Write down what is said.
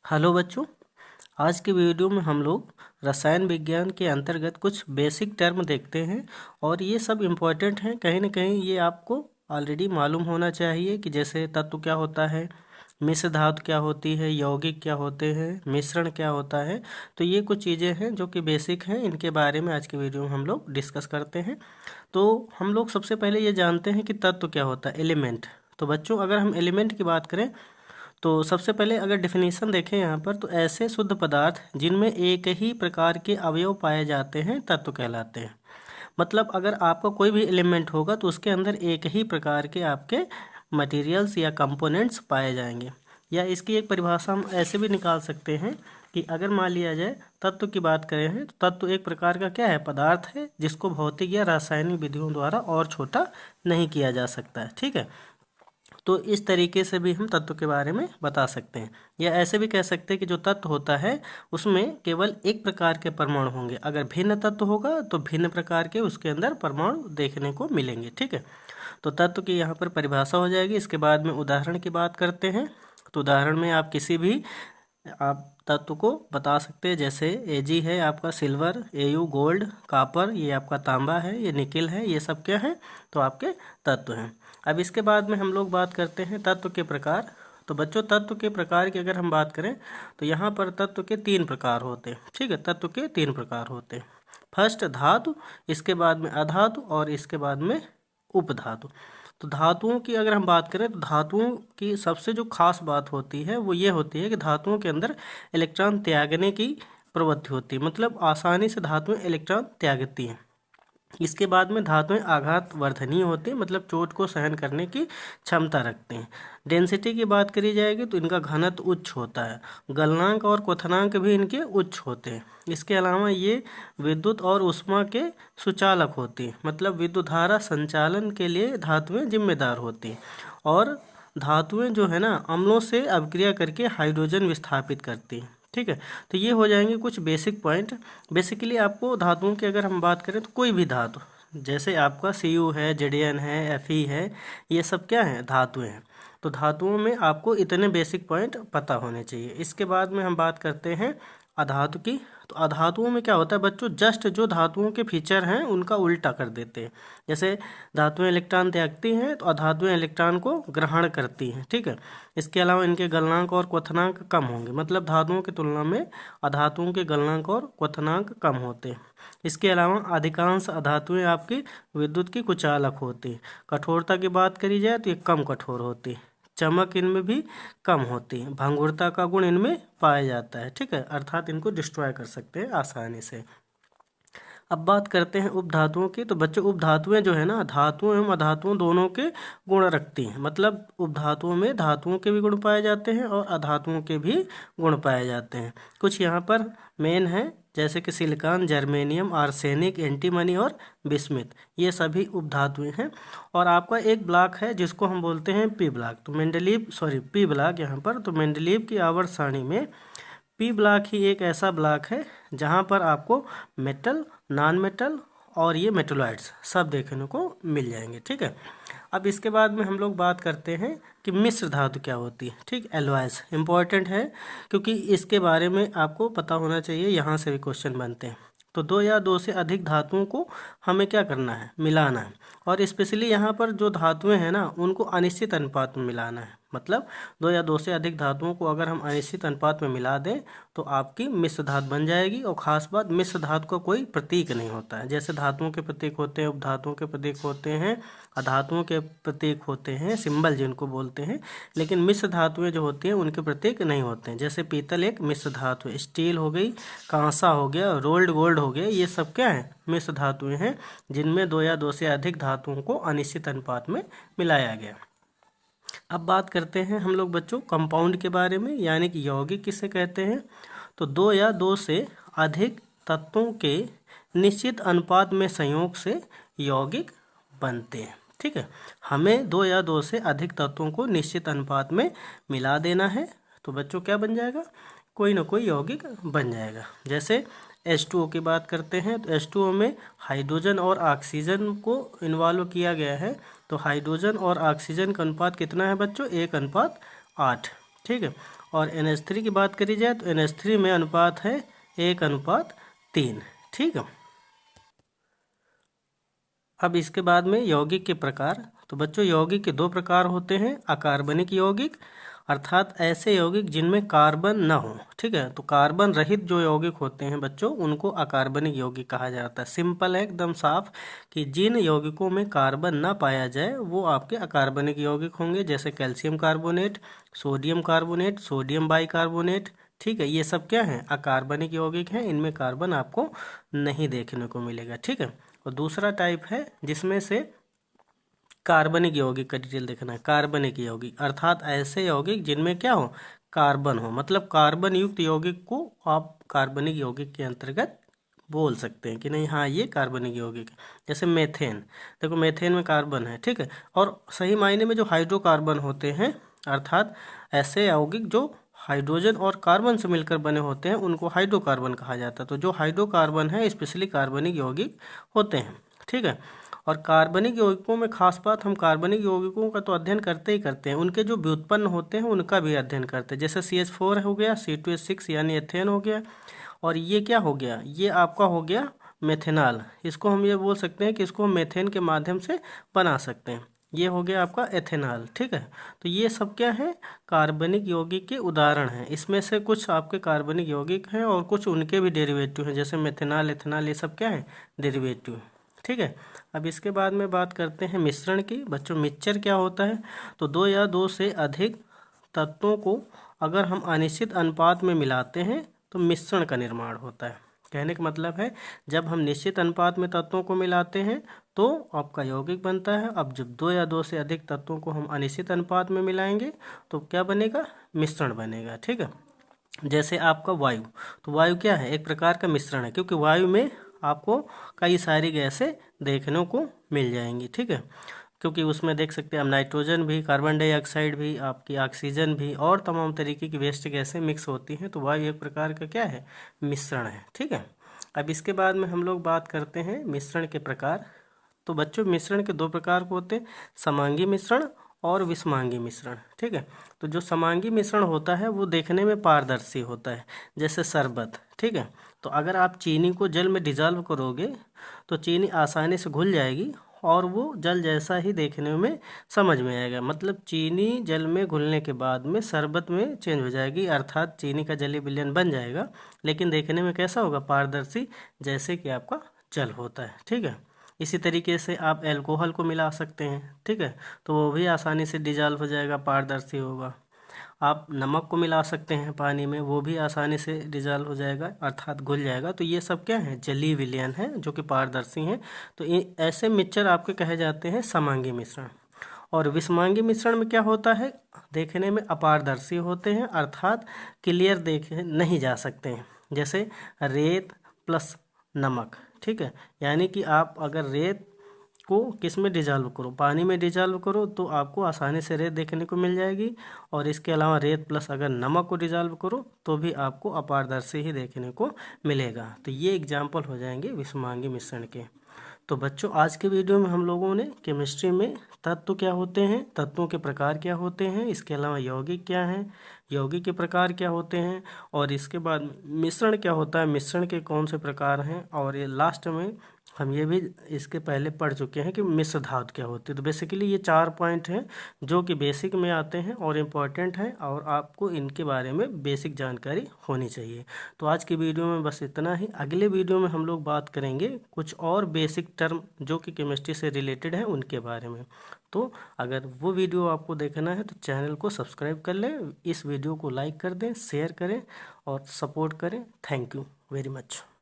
Hello बच्चों। आज के वीडियो में हम लोग रसायन विज्ञान के अंतर्गत कुछ बेसिक टर्म देखते हैं और ये सब इम्पोर्टेंट हैं। कहीं ना कहीं ये आपको ऑलरेडी मालूम होना चाहिए कि जैसे तत्व क्या होता है, मिश्र धातु क्या होती है, यौगिक क्या होते हैं, मिश्रण क्या होता है। तो ये कुछ चीज़ें हैं जो कि बेसिक हैं, इनके बारे में आज के वीडियो में हम लोग डिस्कस करते हैं। तो हम लोग सबसे पहले ये जानते हैं कि तत्व क्या होता है, एलिमेंट। तो बच्चों अगर हम एलिमेंट की बात करें तो सबसे पहले अगर डेफिनेशन देखें यहाँ पर, तो ऐसे शुद्ध पदार्थ जिनमें एक ही प्रकार के अवयव पाए जाते हैं तत्व कहलाते हैं। मतलब अगर आपका कोई भी एलिमेंट होगा तो उसके अंदर एक ही प्रकार के आपके मटेरियल्स या कंपोनेंट्स पाए जाएंगे। या इसकी एक परिभाषा हम ऐसे भी निकाल सकते हैं कि अगर मान लिया जाए तत्व की बात करें हैं तो तत्व एक प्रकार का क्या है, पदार्थ है जिसको भौतिक या रासायनिक विधियों द्वारा और छोटा नहीं किया जा सकता है। ठीक है, तो इस तरीके से भी हम तत्व के बारे में बता सकते हैं। या ऐसे भी कह सकते हैं कि जो तत्व होता है उसमें केवल एक प्रकार के परमाणु होंगे, अगर भिन्न तत्व होगा तो भिन्न प्रकार के उसके अंदर परमाणु देखने को मिलेंगे। ठीक है, तो तत्व की यहाँ पर परिभाषा हो जाएगी। इसके बाद में उदाहरण की बात करते हैं। तो उदाहरण में आप किसी भी आप तत्व को बता सकते हैं, जैसे Ag है आपका सिल्वर, Au गोल्ड, कापर ये आपका तांबा है, ये निकिल है, ये सब क्या है तो आपके तत्व हैं। अब इसके बाद में हम लोग बात करते हैं तत्व के प्रकार। तो बच्चों तत्व के प्रकार की अगर हम बात करें तो यहाँ पर तत्व के 3 प्रकार होते हैं। ठीक है, तत्व के 3 प्रकार होते हैं। फर्स्ट धातु, इसके बाद में अधातु और इसके बाद में उपधातु। तो धातुओं की अगर हम बात करें तो धातुओं की सबसे जो खास बात होती है वो ये होती है कि धातुओं के अंदर इलेक्ट्रॉन त्यागने की प्रवृत्ति होती है, मतलब आसानी से धातुएं इलेक्ट्रॉन त्यागती हैं। इसके बाद में धातुएं आघात वर्धनीय होती हैं, मतलब चोट को सहन करने की क्षमता रखते हैं। डेंसिटी की बात करी जाएगी तो इनका घनत्व उच्च होता है। गलनांक और क्वथनांक भी इनके उच्च होते हैं। इसके अलावा ये विद्युत और ऊष्मा के सुचालक होती हैं, मतलब विद्युत धारा संचालन के लिए धातुएं जिम्मेदार होती हैं। और धातुएं जो है ना अम्लों से अभिक्रिया करके हाइड्रोजन विस्थापित करती हैं। ठीक है, तो ये हो जाएंगे कुछ बेसिक पॉइंट। बेसिकली आपको धातुओं की अगर हम बात करें तो कोई भी धातु, जैसे आपका Cu है, Zn है, Fe है, ये सब क्या है, धातुएं हैं। तो धातुओं में आपको इतने बेसिक पॉइंट पता होने चाहिए। इसके बाद में हम बात करते हैं अधातु की। तो अधातुओं में क्या होता है बच्चों, जस्ट जो धातुओं के फीचर हैं उनका उल्टा कर देते हैं। जैसे धातुएं इलेक्ट्रॉन त्यागती हैं तो अधातुएं इलेक्ट्रॉन को ग्रहण करती हैं। ठीक है, इसके अलावा इनके गलनांक और क्वथनांक कम होंगे, मतलब धातुओं की तुलना में अधातुओं के गलनांक और क्वथनांक कम होते हैं। इसके अलावा अधिकांश अधातुएं आपकी विद्युत की कुचालक होती हैं। कठोरता की बात करी जाए तो ये कम कठोर होती है। चमक इनमें भी कम होती है। भंगुरता का गुण इनमें पाया जाता है। ठीक है, अर्थात इनको डिस्ट्रॉय कर सकते हैं आसानी से। अब बात करते हैं उपधातुओं की। तो बच्चों उपधातुएं जो है ना धातुओं एवं अधातुओं दोनों के गुण रखती हैं, मतलब उपधातुओं में धातुओं के भी गुण पाए जाते हैं और अधातुओं के भी गुण पाए जाते हैं। कुछ यहाँ पर मेन है, जैसे कि सिलिकॉन, जर्मेनियम, आर्सेनिक, एंटीमनी और बिस्मिथ, ये सभी उपधातुएं हैं। और आपका एक ब्लॉक है जिसको हम बोलते हैं पी ब्लॉक। तो पी ब्लॉक यहाँ पर, तो मेंडलीव की आवर्त सारणी में पी ब्लॉक ही एक ऐसा ब्लॉक है जहाँ पर आपको मेटल, नॉन मेटल और ये मेटलॉइड्स सब देखने को मिल जाएंगे। ठीक है, अब इसके बाद में हम लोग बात करते हैं कि मिश्र धातु क्या होती है। ठीक, एलॉयज इंपॉर्टेंट है क्योंकि इसके बारे में आपको पता होना चाहिए, यहाँ से भी क्वेश्चन बनते हैं। तो 2 या 2 से अधिक धातुओं को हमें क्या करना है, मिलाना है। और स्पेशली यहाँ पर जो धातुएं हैं ना उनको अनिश्चित अनुपात में मिलाना है, मतलब 2 या 2 से अधिक धातुओं को अगर हम अनिश्चित अनुपात में मिला दें तो आपकी मिश्र धातु बन जाएगी। और ख़ास बात, मिश्र धातु का कोई प्रतीक नहीं होता है। जैसे धातुओं के प्रतीक होते हैं, उपधातुओं के प्रतीक होते हैं, अधातुओं के प्रतीक होते हैं, सिंबल जिनको बोलते हैं, लेकिन मिश्र धातुएं जो होती हैं उनके प्रतीक नहीं होते हैं। जैसे पीतल एक मिश्र धातु है, स्टील हो गई, कांसा हो गया, रोल्ड गोल्ड हो गया, ये सब क्या है, मिश्र धातुएं हैं जिनमें 2 या 2 से अधिक धातुओं को अनिश्चित अनुपात में मिलाया गया। अब बात करते हैं हम लोग बच्चों कंपाउंड के बारे में, यानी कि यौगिक किसे कहते हैं। तो 2 या 2 से अधिक तत्वों के निश्चित अनुपात में संयोग से यौगिक बनते हैं। ठीक है, हमें 2 या 2 से अधिक तत्वों को निश्चित अनुपात में मिला देना है तो बच्चों क्या बन जाएगा, कोई ना कोई यौगिक बन जाएगा। जैसे H2O की बात करते हैं तो H2O में हाइड्रोजन और ऑक्सीजन को इन्वॉल्व किया गया है। तो हाइड्रोजन और ऑक्सीजन का अनुपात कितना है बच्चों, 1:8। ठीक है। और NH3 की बात करी जाए तो NH3 में अनुपात है 1:3। ठीक है। अब इसके बाद में यौगिक के प्रकार। तो बच्चों यौगिक के दो प्रकार होते हैं, अकार्बनिक यौगिक अर्थात ऐसे यौगिक जिनमें कार्बन न हो। ठीक है। तो कार्बन रहित जो यौगिक होते हैं बच्चों उनको अकार्बनिक यौगिक कहा जाता है। सिंपल है एकदम साफ कि जिन यौगिकों में कार्बन ना पाया जाए वो आपके अकार्बनिक यौगिक होंगे, जैसे कैल्शियम कार्बोनेट, सोडियम बाइकार्बोनेट। ठीक है। ये सब क्या हैं, अकार्बनिक यौगिक हैं, इनमें कार्बन आपको नहीं देखने को मिलेगा। ठीक है। और दूसरा टाइप है जिसमें से कार्बनिक यौगिक का डिटेल देखना है। कार्बनिक यौगिक अर्थात ऐसे यौगिक जिनमें क्या हो, कार्बन हो, मतलब कार्बन युक्त यौगिक को आप कार्बनिक यौगिक के अंतर्गत बोल सकते हैं कि नहीं, हाँ ये कार्बनिक यौगिक है। जैसे मेथेन, देखो मेथेन में कार्बन है। ठीक है। और सही मायने में जो हाइड्रोकार्बन होते हैं अर्थात ऐसे यौगिक जो हाइड्रोजन और कार्बन से मिलकर बने होते हैं उनको हाइड्रोकार्बन कहा जाता है। तो जो हाइड्रोकार्बन है स्पेशली कार्बनिक यौगिक होते हैं। ठीक है। और कार्बनिक यौगिकों में खास बात, हम कार्बनिक यौगिकों का तो अध्ययन करते ही करते हैं, उनके जो व्युत्पन्न होते हैं उनका भी अध्ययन करते हैं। जैसे CH4 हो गया, C2H6 यानी एथेन हो गया, और ये क्या हो गया, ये आपका हो गया मेथेनॉल। इसको हम ये बोल सकते हैं कि इसको हम मेथेन के माध्यम से बना सकते हैं। ये हो गया आपका एथेनॉल। ठीक है। तो ये सब क्या है, कार्बनिक यौगिक के उदाहरण हैं। इसमें से कुछ आपके कार्बनिक यौगिक हैं और कुछ उनके भी डेरिवेटिव हैं, जैसे मेथेनॉल, एथेनॉल, ये सब क्या है, डेरिवेटिव। ठीक है। अब इसके बाद में बात करते हैं मिश्रण की। बच्चों मिक्सचर क्या होता है, तो दो या दो से अधिक तत्वों को अगर हम अनिश्चित अनुपात में मिलाते हैं तो मिश्रण का निर्माण होता है। कहने का मतलब है जब हम निश्चित अनुपात में तत्वों को मिलाते हैं तो आपका यौगिक बनता है। अब जब दो या दो से अधिक तत्वों को हम अनिश्चित अनुपात में मिलाएंगे तो क्या बनेगा, मिश्रण बनेगा। ठीक है। जैसे आपका वायु, तो वायु क्या है, एक प्रकार का मिश्रण है, क्योंकि वायु में आपको कई सारी गैसें देखने को मिल जाएंगी। ठीक है। क्योंकि उसमें देख सकते हैं हम नाइट्रोजन भी, कार्बन डाइऑक्साइड भी, आपकी ऑक्सीजन भी और तमाम तरीके की वेस्ट गैसें मिक्स होती हैं। तो वायु एक प्रकार का क्या है, मिश्रण है। ठीक है। अब इसके बाद में हम लोग बात करते हैं मिश्रण के प्रकार। तो बच्चों मिश्रण के दो प्रकार होते हैं, समांगी मिश्रण और विषमांगी मिश्रण। ठीक है। तो जो समांगी मिश्रण होता है वो देखने में पारदर्शी होता है, जैसे शरबत। ठीक है। तो अगर आप चीनी को जल में डिजॉल्व करोगे तो चीनी आसानी से घुल जाएगी और वो जल जैसा ही देखने में समझ में आएगा। मतलब चीनी जल में घुलने के बाद में शरबत में चेंज हो जाएगी, अर्थात चीनी का जलीय विलयन बन जाएगा, लेकिन देखने में कैसा होगा, पारदर्शी, जैसे कि आपका जल होता है। ठीक है। इसी तरीके से आप अल्कोहल को मिला सकते हैं। ठीक है। तो वो भी आसानी से डिजॉल्व हो जाएगा, पारदर्शी होगा। आप नमक को मिला सकते हैं पानी में, वो भी आसानी से डिजॉल्व हो जाएगा, अर्थात घुल जाएगा। तो ये सब क्या है, जलीय विलयन है जो कि पारदर्शी हैं। तो ऐसे मिक्सचर आपके कहे जाते हैं समांगी मिश्रण। और विषमांगी मिश्रण में क्या होता है, देखने में अपारदर्शी होते हैं, अर्थात क्लियर देखे नहीं जा सकते हैं। जैसे रेत प्लस नमक। ठीक है। यानी कि आप अगर रेत को किस में डिजॉल्व करो, पानी में डिजॉल्व करो तो आपको आसानी से रेत देखने को मिल जाएगी, और इसके अलावा रेत प्लस अगर नमक को डिजॉल्व करो तो भी आपको अपारदर्शी ही देखने को मिलेगा। तो ये एग्जाम्पल हो जाएंगे विषमांगी मिश्रण के। तो बच्चों आज के वीडियो में हम लोगों ने केमिस्ट्री में तत्व क्या होते हैं, तत्वों के प्रकार क्या होते हैं, इसके अलावा यौगिक क्या हैं, यौगिक के प्रकार क्या होते हैं, और इसके बाद मिश्रण क्या होता है, मिश्रण के कौन से प्रकार हैं, और ये लास्ट में हम ये भी इसके पहले पढ़ चुके हैं कि मिश्र धातु क्या होती है। तो बेसिकली ये 4 पॉइंट हैं जो कि बेसिक में आते हैं और इम्पॉर्टेंट हैं, और आपको इनके बारे में बेसिक जानकारी होनी चाहिए। तो आज की वीडियो में बस इतना ही। अगले वीडियो में हम लोग बात करेंगे कुछ और बेसिक टर्म जो कि केमिस्ट्री से रिलेटेड हैं उनके बारे में। तो अगर वो वीडियो आपको देखना है तो चैनल को सब्सक्राइब कर लें, इस वीडियो को लाइक कर दें, शेयर करें और सपोर्ट करें। Thank you very much.